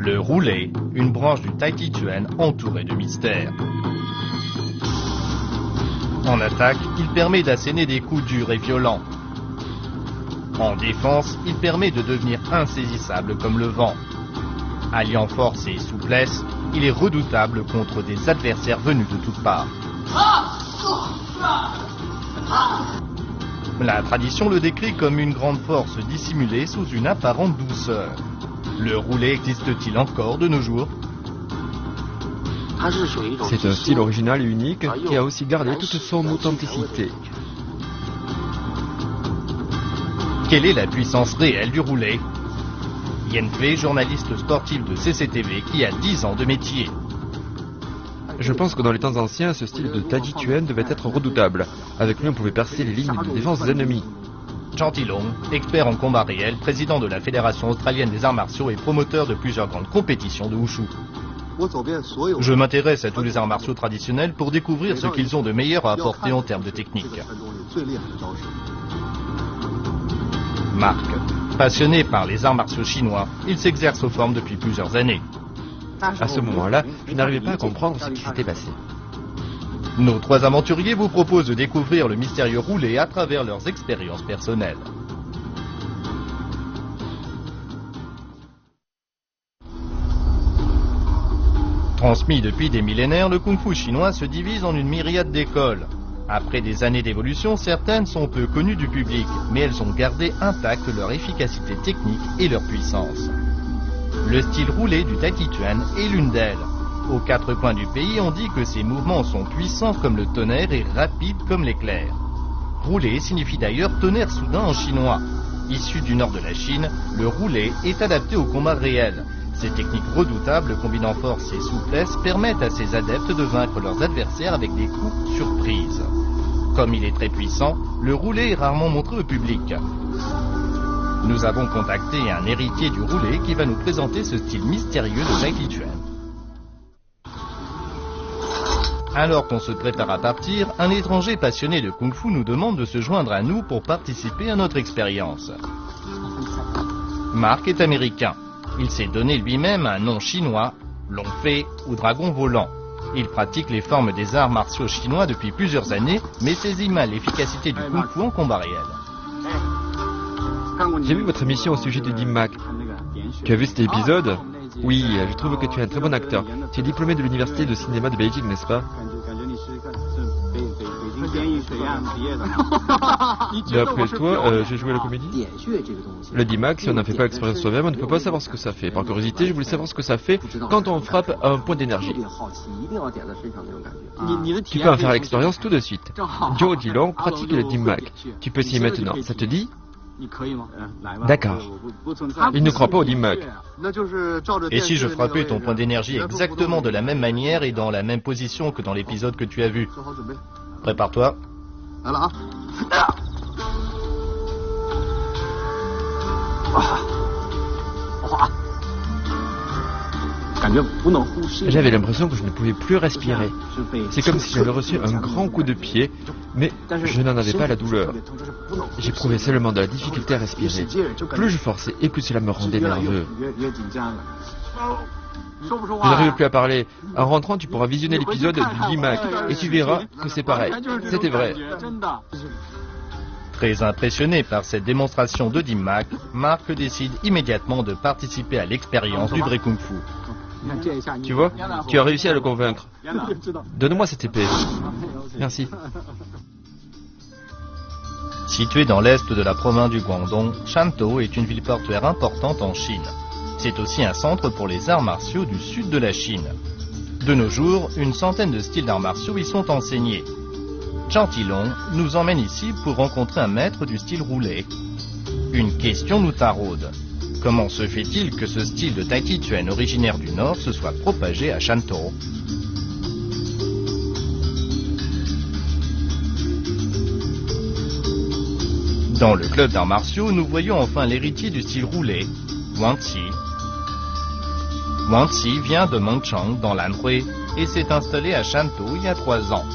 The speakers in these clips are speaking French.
Le roulé, une branche du Tai Chi Chuan entourée de mystères. En attaque, il permet d'asséner des coups durs et violents. En défense, il permet de devenir insaisissable comme le vent. Alliant force et souplesse, il est redoutable contre des adversaires venus de toutes parts. La tradition le décrit comme une grande force dissimulée sous une apparente douceur. Le roulé existe-t-il encore de nos jours? C'est un style original et unique qui a aussi gardé toute son authenticité. Quelle est la puissance réelle du roulé? Yen Fei, journaliste sportif de CCTV qui a 10 ans de métier. Je pense que dans les temps anciens, ce style de Tai Chi Chuan devait être redoutable. Avec lui, on pouvait percer les lignes de défense des ennemis. Zhang Tilong, expert en combat réel, président de la Fédération australienne des arts martiaux et promoteur de plusieurs grandes compétitions de Wushu. Je m'intéresse à tous les arts martiaux traditionnels pour découvrir ce qu'ils ont de meilleur à apporter en termes de technique. Marc, passionné par les arts martiaux chinois, il s'exerce aux formes depuis plusieurs années. À ce moment-là, je n'arrivais pas à comprendre ce qui s'était passé. Nos trois aventuriers vous proposent de découvrir le mystérieux roulé à travers leurs expériences personnelles. Transmis depuis des millénaires, le kung-fu chinois se divise en une myriade d'écoles. Après des années d'évolution, certaines sont peu connues du public, mais elles ont gardé intacte leur efficacité technique et leur puissance. Le style roulé du Tai Chi Chuan est l'une d'elles. Aux quatre coins du pays, on dit que ses mouvements sont puissants comme le tonnerre et rapides comme l'éclair. Roulé signifie d'ailleurs tonnerre soudain en chinois. Issu du nord de la Chine, le roulé est adapté au combat réel. Ces techniques redoutables, combinant force et souplesse, permettent à ses adeptes de vaincre leurs adversaires avec des coups surprises. Comme il est très puissant, le roulé est rarement montré au public. Nous avons contacté un héritier du roulé qui va nous présenter ce style mystérieux de Tai Chi Chuan. Alors qu'on se prépare à partir, un étranger passionné de Kung Fu nous demande de se joindre à nous pour participer à notre expérience. Marc est américain. Il s'est donné lui-même un nom chinois, Long Fei ou dragon volant. Il pratique les formes des arts martiaux chinois depuis plusieurs années, mais saisit mal l'efficacité du Kung Fu en combat réel. J'ai vu votre émission au sujet du Dim Mak. Tu as vu cet épisode? Oui, je trouve que tu es un très bon acteur. Tu es diplômé de l'université de cinéma de Beijing, n'est-ce pas? D'après toi, j'ai joué à la comédie? Le Dim Mak, si on n'en fait pas l'expérience soi-même, on ne peut pas savoir ce que ça fait. Par curiosité, je voulais savoir ce que ça fait quand on frappe à un point d'énergie. Tu peux en faire l'expérience tout de suite. Zhou Jilong pratique le Dim Mak. Tu peux essayer maintenant. Ça te dit? D'accord. Il ne croit pas au Dim Mak. Et si je frappais ton point d'énergie exactement de la même manière et dans la même position que dans l'épisode que tu as vu? Prépare-toi. J'avais l'impression que je ne pouvais plus respirer. C'est comme si j'avais reçu un grand coup de pied, mais je n'en avais pas la douleur. J'éprouvais seulement de la difficulté à respirer. Plus je forçais et plus cela me rendait nerveux. Je n'arrive plus à parler. En rentrant, tu pourras visionner l'épisode du Dim Mak et tu verras que c'est pareil. C'était vrai. Très impressionné par cette démonstration de Dim Mak, Marc décide immédiatement de participer à l'expérience du vrai Kung Fu. Tu vois, tu as réussi à le convaincre. Donne-moi cette épée. Merci. Située dans l'est de la province du Guangdong, Shantou est une ville portuaire importante en Chine. C'est aussi un centre pour les arts martiaux du sud de la Chine. De nos jours, une centaine de styles d'arts martiaux y sont enseignés. Zhang Tilong nous emmène ici pour rencontrer un maître du style roulé. Une question nous taraude. Comment se fait-il que ce style de Tai Chi Chuan originaire du Nord se soit propagé à Shantou? Dans le club d'arts martiaux, nous voyons enfin l'héritier du style roulé, Wang Qi. Wang Qi vient de Mengchang, dans l'Anhui, et s'est installé à Shantou il y a 3 ans.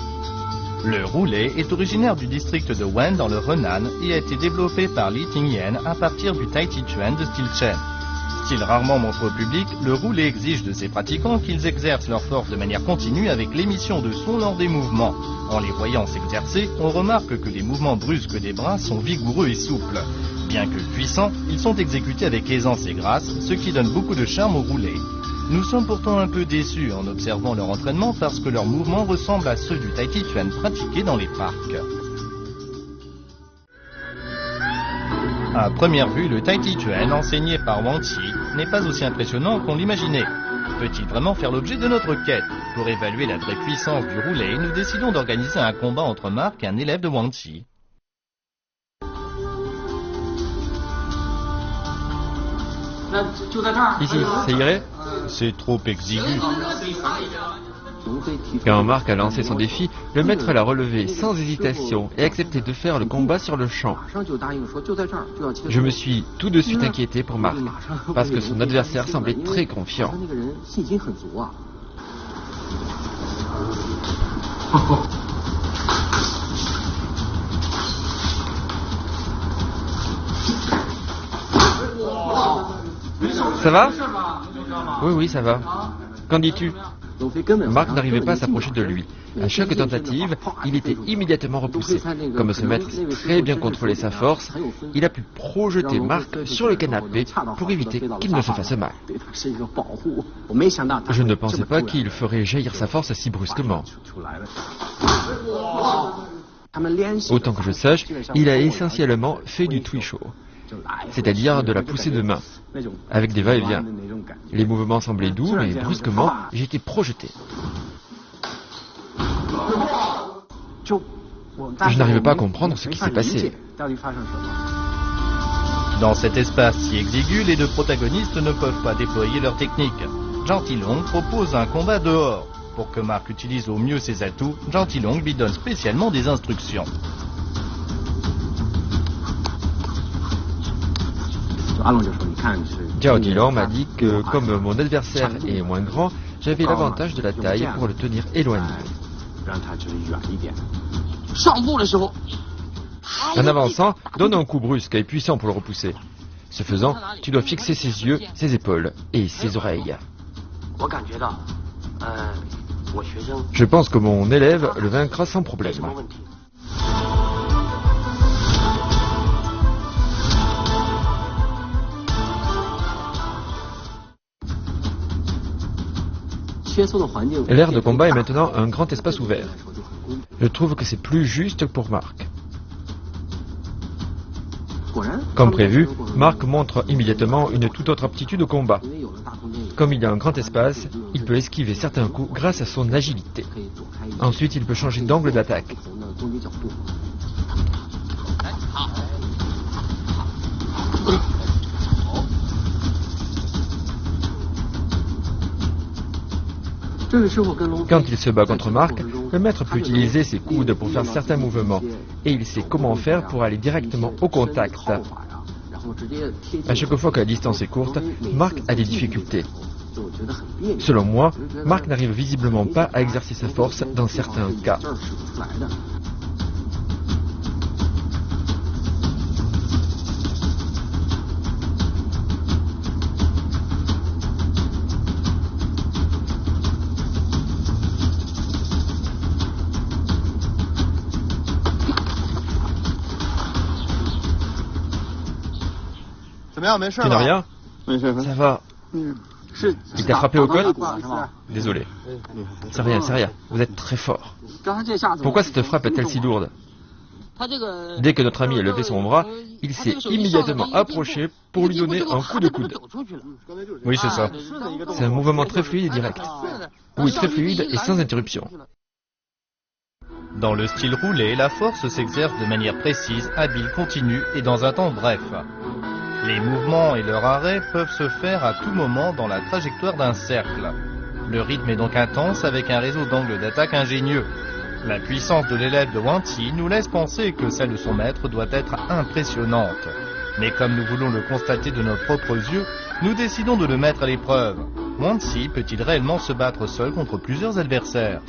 Le roulé est originaire du district de Wen dans le Henan et a été développé par Li Tingyan à partir du Tai Chi Chuan de style Chen. style rarement montré au public, le roulé exige de ses pratiquants qu'ils exercent leur force de manière continue avec l'émission de son lors des mouvements. En les voyant s'exercer, on remarque que les mouvements brusques des bras sont vigoureux et souples. Bien que puissants, ils sont exécutés avec aisance et grâce, ce qui donne beaucoup de charme au roulé. Nous sommes pourtant un peu déçus en observant leur entraînement parce que leurs mouvements ressemblent à ceux du Tai Chi Chuan pratiqués dans les parcs. À première vue, le Tai Chi Chuan enseigné par Wang Qi n'est pas aussi impressionnant qu'on l'imaginait. Peut-il vraiment faire l'objet de notre quête? Pour évaluer la vraie puissance du roulé, nous décidons d'organiser un combat entre Marc et un élève de Wang Qi. Ici, ça irait? C'est trop exigu. Quand Marc a lancé son défi, le maître l'a relevé sans hésitation et accepté de faire le combat sur le champ. Je me suis tout de suite inquiété pour Marc, parce que son adversaire semblait très confiant. Ça va? Oui, ça va. Qu'en dis-tu? Marc n'arrivait pas à s'approcher de lui. À chaque tentative, il était immédiatement repoussé. Comme ce maître sait très bien contrôler sa force, il a pu projeter Marc sur le canapé pour éviter qu'il ne se fasse mal. Je ne pensais pas qu'il ferait jaillir sa force si brusquement. Autant que je sache, il a essentiellement fait du Tuisho, c'est-à-dire de la poussée de main, avec des va-et-vient. Les mouvements semblaient doux, mais brusquement, j'étais projeté. Je n'arrivais pas à comprendre ce qui s'est passé. Dans cet espace si exigu, les deux protagonistes ne peuvent pas déployer leur technique. Gentilong propose un combat dehors. Pour que Marc utilise au mieux ses atouts, Gentilong lui donne spécialement des instructions. Zhao Jilong m'a dit que comme mon adversaire est moins grand, j'avais l'avantage de la taille pour le tenir éloigné. En avançant, donne un coup brusque et puissant pour le repousser. Ce faisant, tu dois fixer ses yeux, ses épaules et ses oreilles. Je pense que mon élève le vaincra sans problème. L'aire de combat est maintenant un grand espace ouvert. Je trouve que c'est plus juste pour Marc. Comme prévu, Marc montre immédiatement une toute autre aptitude au combat. Comme il y a un grand espace, il peut esquiver certains coups grâce à son agilité. Ensuite, il peut changer d'angle d'attaque. Quand il se bat contre Marc, le maître peut utiliser ses coudes pour faire certains mouvements, et il sait comment faire pour aller directement au contact. À chaque fois que la distance est courte, Marc a des difficultés. Selon moi, Marc n'arrive visiblement pas à exercer sa force dans certains cas. Tu n'as rien? Ça va. Il t'a frappé au col? Désolé. C'est rien. Vous êtes très fort. Pourquoi cette frappe est-elle si lourde? Dès que notre ami a levé son bras, il s'est immédiatement approché pour lui donner un coup de coude. Oui, c'est ça. C'est un mouvement très fluide et direct. Oui, très fluide et sans interruption. Dans le style roulé, la force s'exerce de manière précise, habile, continue et dans un temps bref. Les mouvements et leur arrêt peuvent se faire à tout moment dans la trajectoire d'un cercle. Le rythme est donc intense avec un réseau d'angles d'attaque ingénieux. La puissance de l'élève de Wang Qi nous laisse penser que celle de son maître doit être impressionnante. Mais comme nous voulons le constater de nos propres yeux, nous décidons de le mettre à l'épreuve. Wang Qi peut-il réellement se battre seul contre plusieurs adversaires?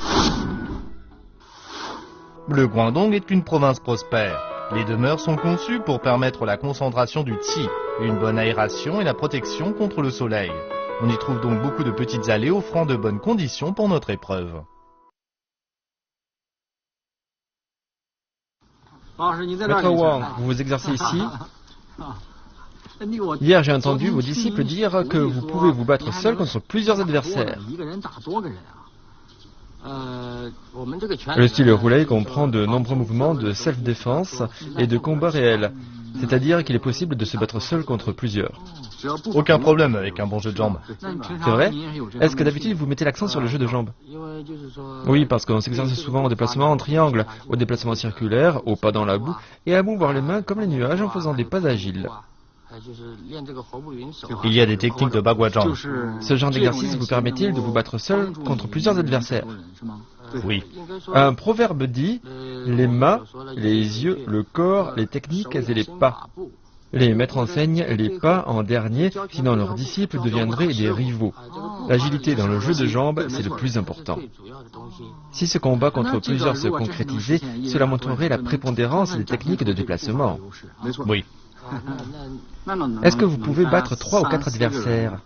Le Guangdong est une province prospère. Les demeures sont conçues pour permettre la concentration du Qi, une bonne aération et la protection contre le soleil. On y trouve donc beaucoup de petites allées offrant de bonnes conditions pour notre épreuve. Maître Wang, vous vous exercez ici? Hier, j'ai entendu vos disciples dire que vous pouvez vous battre seul contre plusieurs adversaires. Le style roulé comprend de nombreux mouvements de self-défense et de combat réel, c'est-à-dire qu'il est possible de se battre seul contre plusieurs. Aucun problème avec un bon jeu de jambes. C'est vrai? Est-ce que d'habitude vous mettez l'accent sur le jeu de jambes? Oui, parce qu'on s'exerce souvent au déplacement en triangle, au déplacement circulaire, au pas dans la boue, et à mouvoir les mains comme les nuages en faisant des pas agiles. Il y a des techniques de Bagua-jang. Ce genre d'exercice vous permet-il de vous battre seul contre plusieurs adversaires? Oui. Un proverbe dit « les mâts, les yeux, le corps, les techniques et les pas ». Les maîtres enseignent les pas en dernier, sinon leurs disciples deviendraient des rivaux. L'agilité dans le jeu de jambes, c'est le plus important. Si ce combat contre plusieurs se concrétisait, cela montrerait la prépondérance des techniques de déplacement. Oui. Est-ce que vous pouvez battre 3 ou 4 adversaires?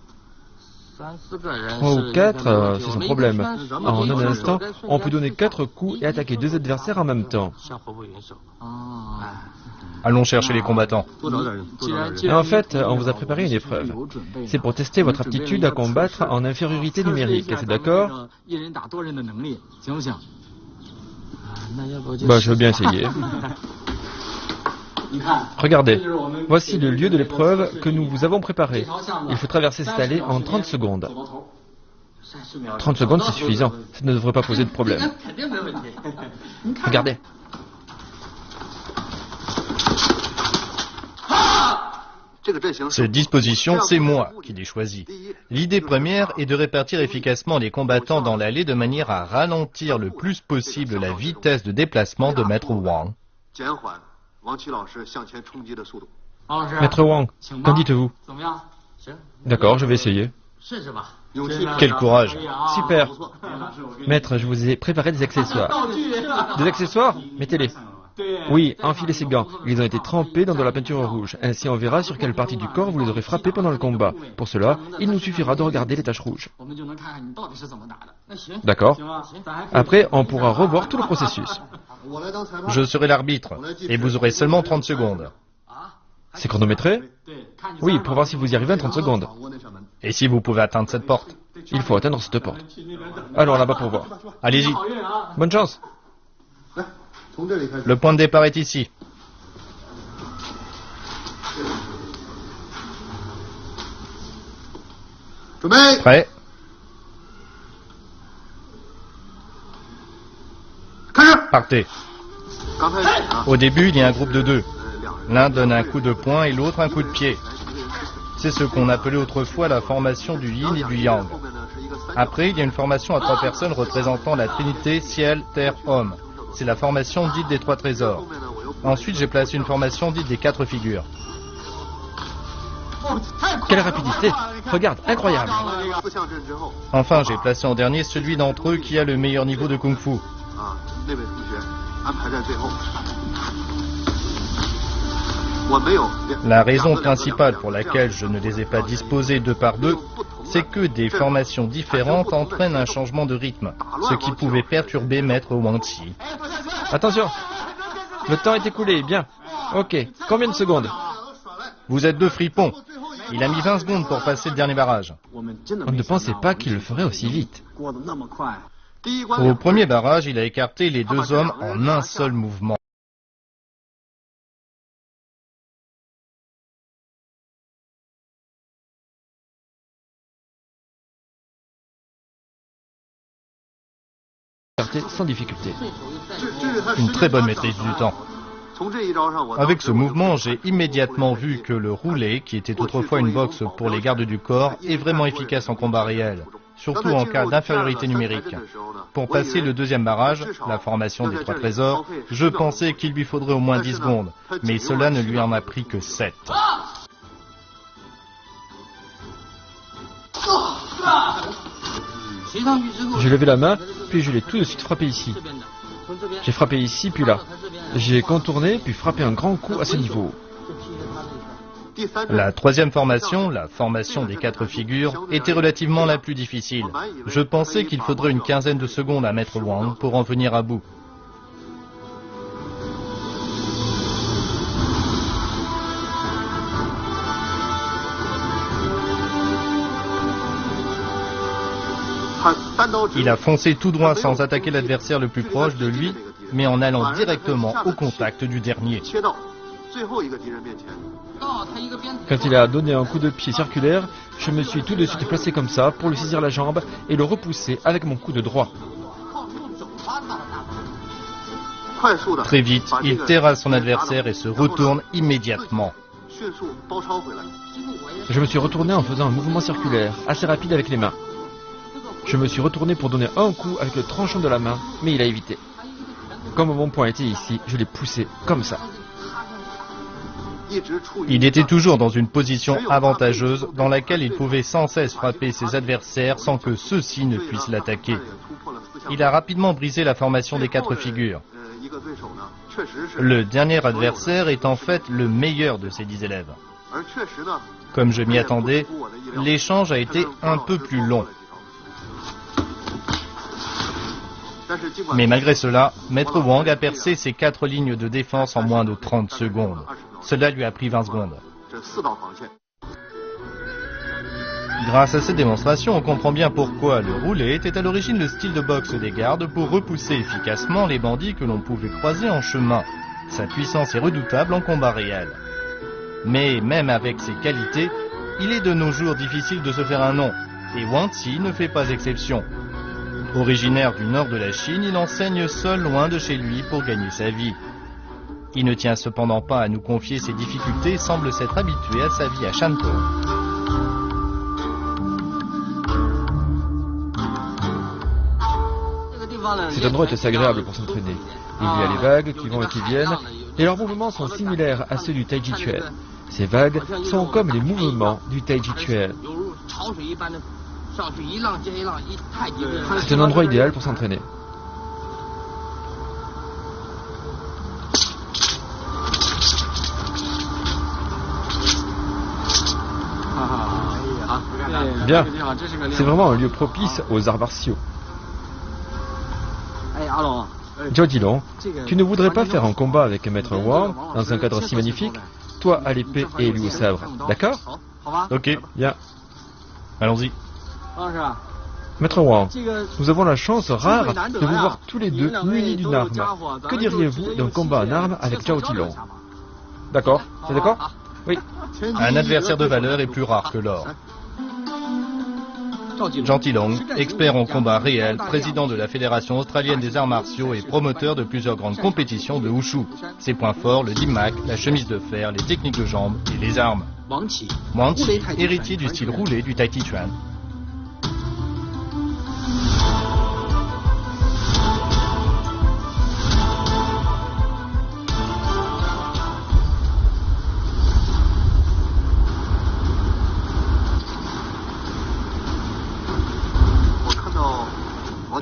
3 ou 4, c'est sans problème. En un instant, on peut donner 4 coups et attaquer 2 adversaires en même temps. Allons chercher les combattants. En fait, on vous a préparé une épreuve. C'est pour tester votre aptitude à combattre en infériorité numérique. C'est d'accord? Je veux bien essayer. Regardez, voici le lieu de l'épreuve que nous vous avons préparé. Il faut traverser cette allée en 30 secondes. 30 secondes, c'est suffisant. Ça ne devrait pas poser de problème. Regardez. Cette disposition, c'est moi qui l'ai choisie. L'idée première est de répartir efficacement les combattants dans l'allée de manière à ralentir le plus possible la vitesse de déplacement de Maître Wang. Maître Wang, qu'en dites-vous? D'accord, je vais essayer. Quel courage! Super. Maître, je vous ai préparé des accessoires. Des accessoires? Mettez-les. Oui, enfilez ces gants. Ils ont été trempés dans de la peinture rouge. Ainsi, on verra sur quelle partie du corps vous les aurez frappés pendant le combat. Pour cela, il nous suffira de regarder les taches rouges. D'accord. Après, on pourra revoir tout le processus. Je serai l'arbitre, et vous aurez seulement 30 secondes. C'est chronométré? Oui, pour voir si vous y arrivez en 30 secondes. Et si vous pouvez atteindre cette porte? Il faut atteindre cette porte. Alors là-bas pour voir. Allez-y. Bonne chance. Le point de départ est ici. Prêt? Partez. Au début, il y a un groupe de 2. L'un donne un coup de poing et l'autre un coup de pied. C'est ce qu'on appelait autrefois la formation du yin et du yang. Après, il y a une formation à 3 personnes représentant la trinité ciel, terre, homme. C'est la formation dite des 3 trésors. Ensuite, j'ai placé une formation dite des 4 figures. Quelle rapidité! Regarde, incroyable! Enfin, j'ai placé en dernier celui d'entre eux qui a le meilleur niveau de Kung Fu. La raison principale pour laquelle je ne les ai pas disposés 2 par 2, c'est que des formations différentes entraînent un changement de rythme, ce qui pouvait perturber Maître Wang Qi. Attention! Le temps est écoulé, bien. Ok, combien de secondes? Vous êtes 2 fripons. Il a mis 20 secondes pour passer le dernier barrage. On ne pensait pas qu'il le ferait aussi vite. Au premier barrage, il a écarté les 2 hommes en un seul mouvement. Sans difficulté. Une très bonne maîtrise du temps. Avec ce mouvement, j'ai immédiatement vu que le roulé, qui était autrefois une boxe pour les gardes du corps, est vraiment efficace en combat réel, surtout en cas d'infériorité numérique. Pour passer le deuxième barrage, la formation des 3 trésors, je pensais qu'il lui faudrait au moins 10 secondes, mais cela ne lui en a pris que 7. J'ai levé la main, puis je l'ai tout de suite frappé ici. J'ai frappé ici, puis là. J'ai contourné, puis frappé un grand coup à ce niveau. La troisième formation, la formation des 4 figures, était relativement la plus difficile. Je pensais qu'il faudrait une quinzaine de secondes à Maître Wang pour en venir à bout. Il a foncé tout droit sans attaquer l'adversaire le plus proche de lui, mais en allant directement au contact du dernier. Quand il a donné un coup de pied circulaire, je me suis tout de suite placé comme ça pour lui saisir la jambe et le repousser avec mon coup de droit. Très vite, il terrasse son adversaire et se retourne immédiatement. Je me suis retourné en faisant un mouvement circulaire, assez rapide avec les mains. Je me suis retourné pour donner un coup avec le tranchant de la main, mais il a évité. Comme mon poing était ici, je l'ai poussé comme ça. Il était toujours dans une position avantageuse dans laquelle il pouvait sans cesse frapper ses adversaires sans que ceux-ci ne puissent l'attaquer. Il a rapidement brisé la formation des 4 figures. Le dernier adversaire est en fait le meilleur de ses 10 élèves. Comme je m'y attendais, l'échange a été un peu plus long. Mais malgré cela, Maître Wang a percé ses 4 lignes de défense en moins de 30 secondes. Cela lui a pris 20 secondes. Grâce à cette démonstration, on comprend bien pourquoi le roulé était à l'origine le style de boxe des gardes pour repousser efficacement les bandits que l'on pouvait croiser en chemin. Sa puissance est redoutable en combat réel. Mais même avec ses qualités, il est de nos jours difficile de se faire un nom, et Wang Zi ne fait pas exception. Originaire du nord de la Chine, il enseigne seul loin de chez lui pour gagner sa vie. Il ne tient cependant pas à nous confier ses difficultés et semble s'être habitué à sa vie à Shantou. Cet endroit est assez agréable pour s'entraîner. Il y a les vagues qui vont et qui viennent, et leurs mouvements sont similaires à ceux du Tai Chi Chuan. Ces vagues sont comme les mouvements du Tai Chi Chuan. C'est un endroit idéal pour s'entraîner. Bien, c'est vraiment un lieu propice aux arts martiaux. Zhao Jilong, tu ne voudrais pas faire un combat avec Maître Wang dans un cadre si magnifique, toi à l'épée et lui au sabre, d'accord? Ok, bien. Allons-y. Maître Wang, nous avons la chance rare de vous voir tous les deux munis d'une arme. Que diriez-vous d'un combat en armes avec Zhao Jilong? D'accord, c'est d'accord? Oui. Un adversaire de valeur est plus rare que l'or. Zhao Jilong, expert en combat réel, président de la Fédération australienne des arts martiaux et promoteur de plusieurs grandes compétitions de Wushu. Ses points forts, le Dimac, la chemise de fer, les techniques de jambes et les armes. Wang Zi, héritier du style roulé du Tai Chi Chuan.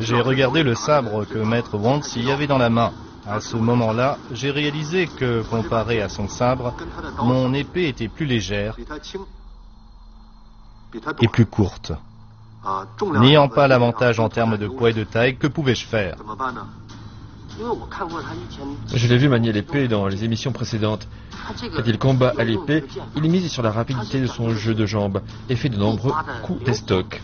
J'ai regardé le sabre que Maître Wang Zi avait dans la main. À ce moment-là, j'ai réalisé que, comparé à son sabre, mon épée était plus légère et plus courte. N'ayant pas l'avantage en termes de poids et de taille, que pouvais-je faire? Je l'ai vu manier l'épée dans les émissions précédentes. Quand il combat à l'épée, il mise sur la rapidité de son jeu de jambes et fait de nombreux coups d'estoc.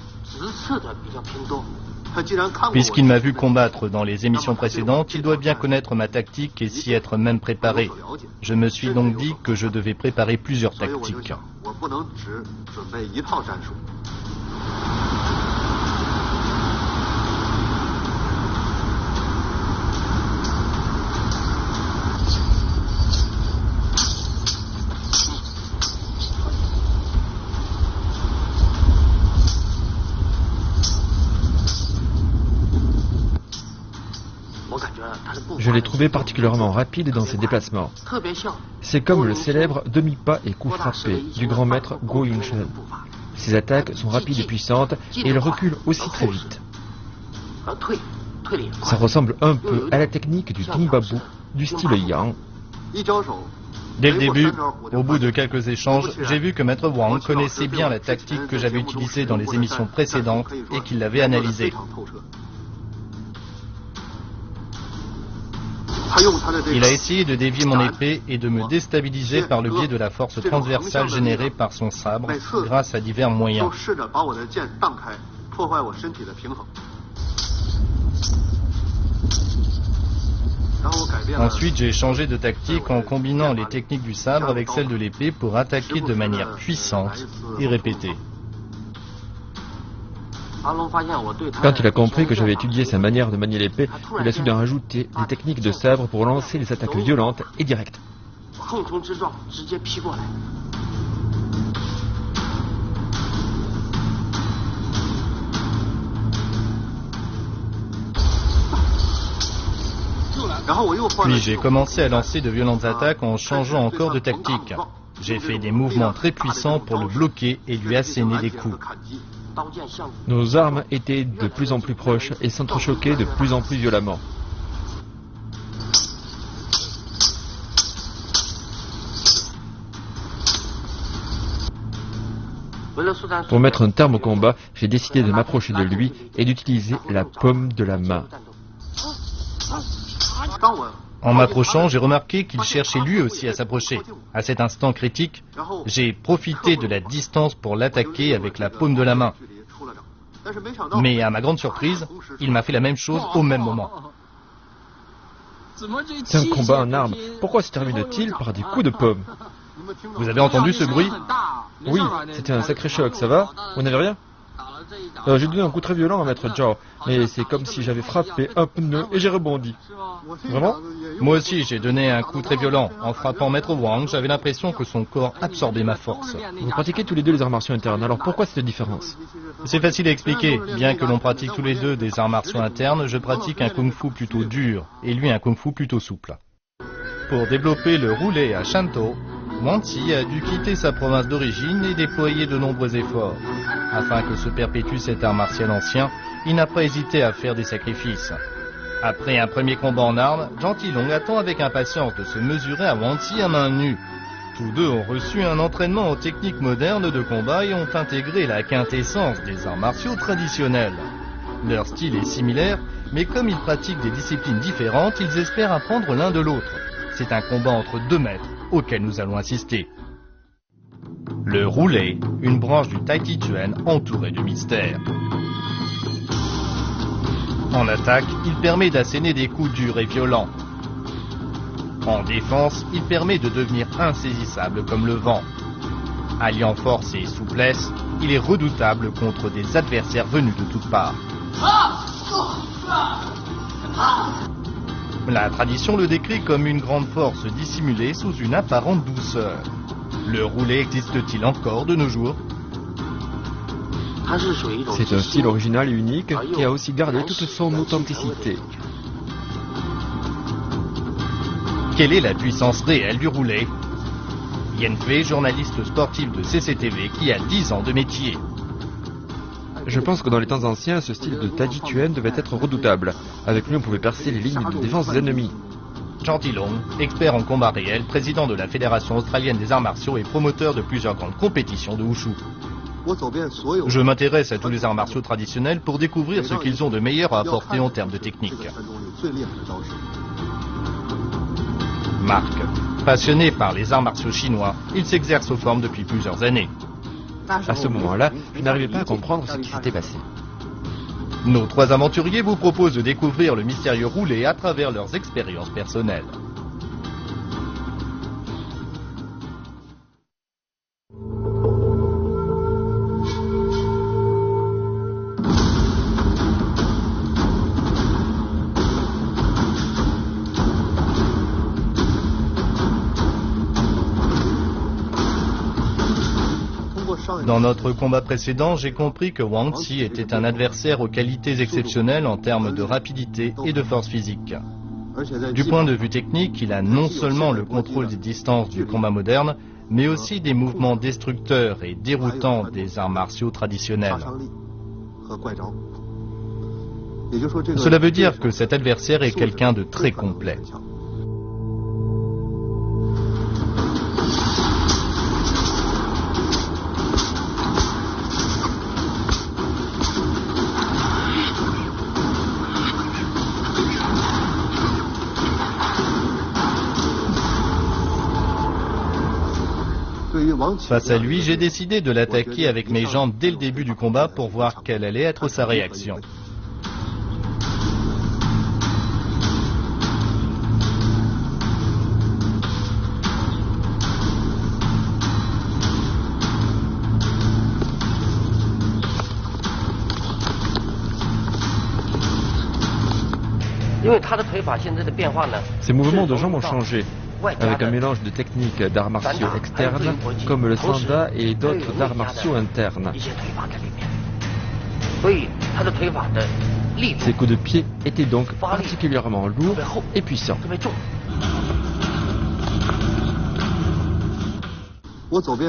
Puisqu'il m'a vu combattre dans les émissions précédentes, il doit bien connaître ma tactique et s'y être même préparé. Je me suis donc dit que je devais préparer plusieurs tactiques. Je l'ai trouvé particulièrement rapide dans ses déplacements. C'est comme le célèbre demi-pas et coup frappé du grand maître Guo Yunshen. Ses attaques sont rapides et puissantes et il recule aussi très vite. Ça ressemble un peu à la technique du Tung Babu du style Yang. Dès le début, au bout de quelques échanges, j'ai vu que Maître Wang connaissait bien la tactique que j'avais utilisée dans les émissions précédentes et qu'il l'avait analysée. Il a essayé de dévier mon épée et de me déstabiliser par le biais de la force transversale générée par son sabre grâce à divers moyens. Ensuite, j'ai changé de tactique en combinant les techniques du sabre avec celles de l'épée pour attaquer de manière puissante et répétée. Quand il a compris que j'avais étudié sa manière de manier l'épée, il a soudain rajouté des techniques de sabre pour lancer les attaques violentes et directes. Puis j'ai commencé à lancer de violentes attaques en changeant encore de tactique. J'ai fait des mouvements très puissants pour le bloquer et lui asséner des coups. Nos armes étaient de plus en plus proches et s'entrechoquaient de plus en plus violemment. Pour mettre un terme au combat, j'ai décidé de m'approcher de lui et d'utiliser la paume de la main. En m'approchant, j'ai remarqué qu'il cherchait lui aussi à s'approcher. À cet instant critique, j'ai profité de la distance pour l'attaquer avec la paume de la main. Mais à ma grande surprise, il m'a fait la même chose au même moment. C'est un combat en armes. Pourquoi se termine-t-il par des coups de paume? Vous avez entendu ce bruit? Oui, c'était un sacré choc, ça va? Vous n'avez rien? J'ai donné un coup très violent à Maître Zhao, mais c'est comme si j'avais frappé un pneu et j'ai rebondi. Vraiment? Moi aussi, j'ai donné un coup très violent. En frappant Maître Wang, j'avais l'impression que son corps absorbait ma force. Vous pratiquez tous les deux les arts martiaux internes, alors pourquoi cette différence? C'est facile à expliquer. Bien que l'on pratique tous les deux des arts martiaux internes, je pratique un kung-fu plutôt dur et lui un kung-fu plutôt souple. Pour développer le roulé à Shantou, Wang Ci a dû quitter sa province d'origine et déployer de nombreux efforts. Afin que se perpétue cet art martial ancien, il n'a pas hésité à faire des sacrifices. Après un premier combat en armes, Zhang Tilong attend avec impatience de se mesurer à Wang Ci à main nue. Tous deux ont reçu un entraînement aux techniques modernes de combat et ont intégré la quintessence des arts martiaux traditionnels. Leur style est similaire, mais comme ils pratiquent des disciplines différentes, ils espèrent apprendre l'un de l'autre. C'est un combat entre deux maîtres auquel nous allons assister. Le roulé, une branche du Tai Chi Chuan entourée de mystère. En attaque, il permet d'asséner des coups durs et violents. En défense, il permet de devenir insaisissable comme le vent. Alliant force et souplesse, il est redoutable contre des adversaires venus de toutes parts. La tradition le décrit comme une grande force dissimulée sous une apparente douceur. Le roulé existe-t-il encore de nos jours? C'est un style original et unique qui a aussi gardé toute son authenticité. Quelle est la puissance réelle du roulé? Yan Fei, journaliste sportif de CCTV qui a 10 ans de métier. Je pense que dans les temps anciens, ce style de Tai Chi Chuan devait être redoutable. Avec lui, on pouvait percer les lignes de défense des ennemis. Zhang Tilong, expert en combat réel, président de la Fédération australienne des arts martiaux et promoteur de plusieurs grandes compétitions de Wushu. Je m'intéresse à tous les arts martiaux traditionnels pour découvrir ce qu'ils ont de meilleur à apporter en termes de technique. Marc, passionné par les arts martiaux chinois, il s'exerce aux formes depuis plusieurs années. À ce moment-là, je n'arrivais pas à comprendre ce qui s'était passé. Nos trois aventuriers vous proposent de découvrir le mystérieux roulé à travers leurs expériences personnelles. Dans notre combat précédent, j'ai compris que Wang Ci était un adversaire aux qualités exceptionnelles en termes de rapidité et de force physique. Du point de vue technique, il a non seulement le contrôle des distances du combat moderne, mais aussi des mouvements destructeurs et déroutants des arts martiaux traditionnels. Cela veut dire que cet adversaire est quelqu'un de très complet. Face à lui, j'ai décidé de l'attaquer avec mes jambes dès le début du combat pour voir quelle allait être sa réaction. Ses mouvements de jambes ont changé, avec un mélange de techniques d'arts martiaux externes, comme le sanda et d'autres d'arts martiaux internes. Ses coups de pied étaient donc particulièrement lourds et puissants.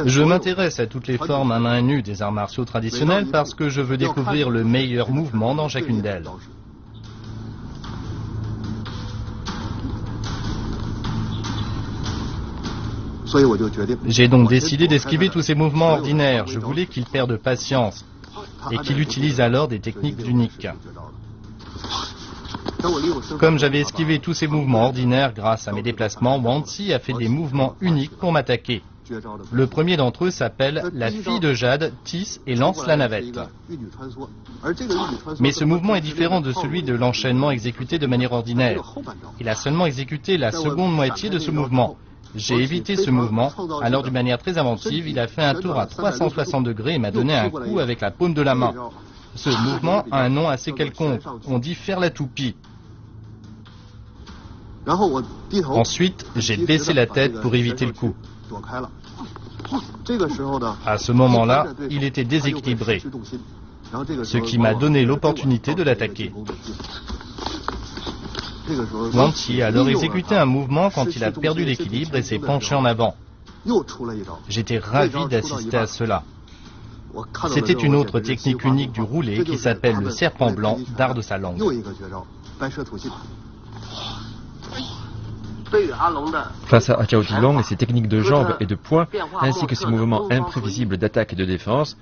Je m'intéresse à toutes les formes à main nue des arts martiaux traditionnels parce que je veux découvrir le meilleur mouvement dans chacune d'elles. J'ai donc décidé d'esquiver tous ces mouvements ordinaires. Je voulais qu'il perde patience et qu'il utilise alors des techniques uniques. Comme j'avais esquivé tous ces mouvements ordinaires grâce à mes déplacements, Wang Ci a fait des mouvements uniques pour m'attaquer. Le premier d'entre eux s'appelle la fille de jade, tisse et lance la navette. Mais ce mouvement est différent de celui de l'enchaînement exécuté de manière ordinaire. Il a seulement exécuté la seconde moitié de ce mouvement. J'ai évité ce mouvement, alors d'une manière très inventive, il a fait un tour à 360 degrés et m'a donné un coup avec la paume de la main. Ce mouvement a un nom assez quelconque, on dit faire la toupie. Ensuite, j'ai baissé la tête pour éviter le coup. À ce moment-là, il était déséquilibré, ce qui m'a donné l'opportunité de l'attaquer. Wang Ci a alors exécuté un mouvement quand il a perdu l'équilibre et s'est penché en avant. J'étais ravi d'assister à cela. C'était une autre technique unique du roulé qui s'appelle le serpent blanc d'art de sa langue. Face à Zhao Zilong et ses techniques de jambes et de poing, ainsi que ses mouvements imprévisibles d'attaque et de défense,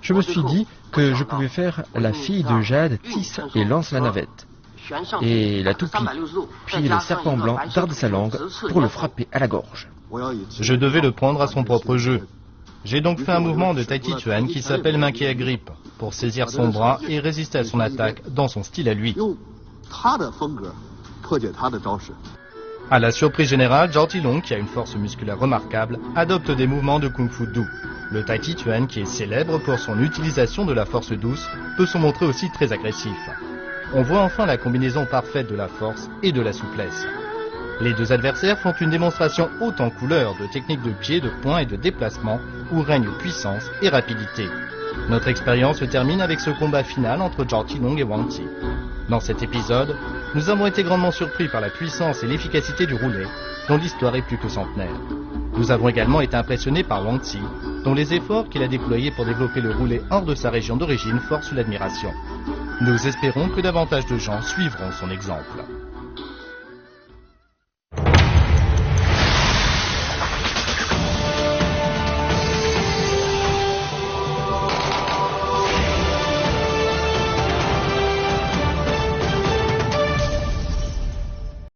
je me suis dit que je pouvais faire la fille de jade, tisse et lance la navette, et la toupie, puis le serpent blanc d'art de sa langue pour le frapper à la gorge. Je devais le prendre à son propre jeu. J'ai donc fait un mouvement de Tai Chi Chuan qui s'appelle main qui agrippe, pour saisir son bras et résister à son attaque dans son style à lui. À la surprise générale, Zhao Zilong, qui a une force musculaire remarquable, adopte des mouvements de kung-fu doux. Le Tai Chi Chuan, qui est célèbre pour son utilisation de la force douce, peut se montrer aussi très agressif. On voit enfin la combinaison parfaite de la force et de la souplesse. Les deux adversaires font une démonstration haute en couleurs de techniques de pied, de poing et de déplacement où règne puissance et rapidité. Notre expérience se termine avec ce combat final entre Zhao Zilong et Wang Ci. Dans cet épisode, nous avons été grandement surpris par la puissance et l'efficacité du roulé, dont l'histoire est plus que centenaire. Nous avons également été impressionnés par Wang Ci, dont les efforts qu'il a déployés pour développer le roulé hors de sa région d'origine forcent l'admiration. Nous espérons que davantage de gens suivront son exemple.